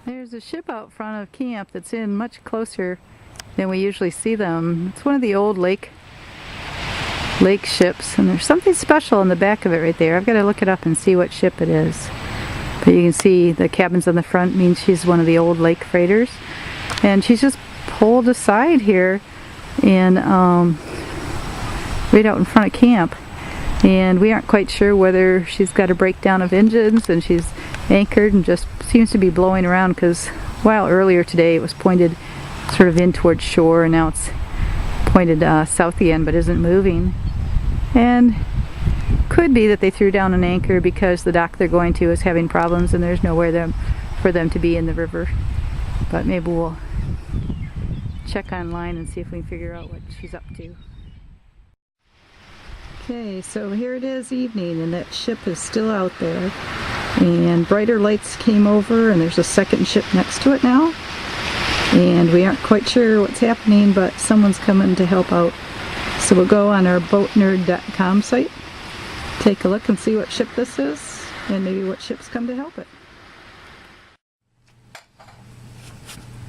There's a ship out front of camp that's in much closer than we usually see them. It's one of the old lake ships, and there's something special in the back of it right there. I've got to look it up and see what ship it is. But you can see the cabins on the front means she's one of the old lake freighters. And she's just pulled aside here and right out in front of camp. And we aren't quite sure whether she's got a breakdown of engines and she's anchored and just seems to be blowing around, because while earlier today it was pointed sort of in towards shore, and now it's pointed south again but isn't moving. And could be that they threw down an anchor because the dock they're going to is having problems and there's nowhere for them to be in the river. But maybe we'll check online and see if we can figure out what she's up to. Okay, so here it is evening and that ship is still out there, and brighter lights came over and there's a second ship next to it now, and we aren't quite sure what's happening, but someone's coming to help out. So we'll go on our Boatnerd.com site, take a look and see what ship this is and maybe what ships come to help it.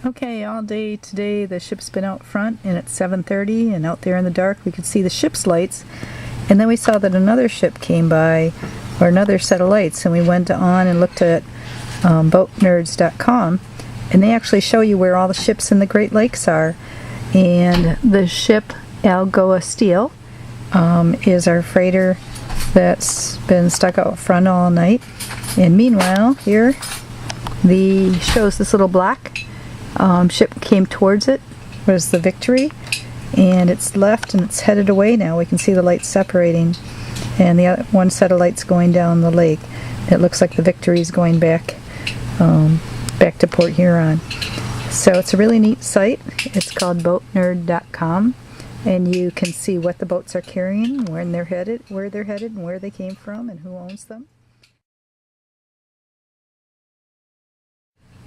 Okay, all day today the ship's been out front and it's 7:30, and out there in the dark we could see the ship's lights, and then we saw that another ship came by, or another set of lights, and we went on and looked at boatnerds.com, and they actually show you where all the ships in the Great Lakes are. And the ship Algosteel is our freighter that's been stuck out front all night. And meanwhile, here shows this little black ship came towards it, was the Victory, and it's left and it's headed away now. We can see the lights separating, and the other one set of lights going down the lake. It looks like the Victory is going back to Port Huron. So it's a really neat site. It's called boatnerd.com, and you can see what the boats are carrying, where they're headed, and where they came from, and who owns them.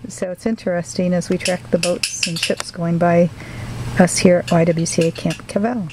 So it's interesting as we track the boats and ships going by us here at YWCA Camp Cavell.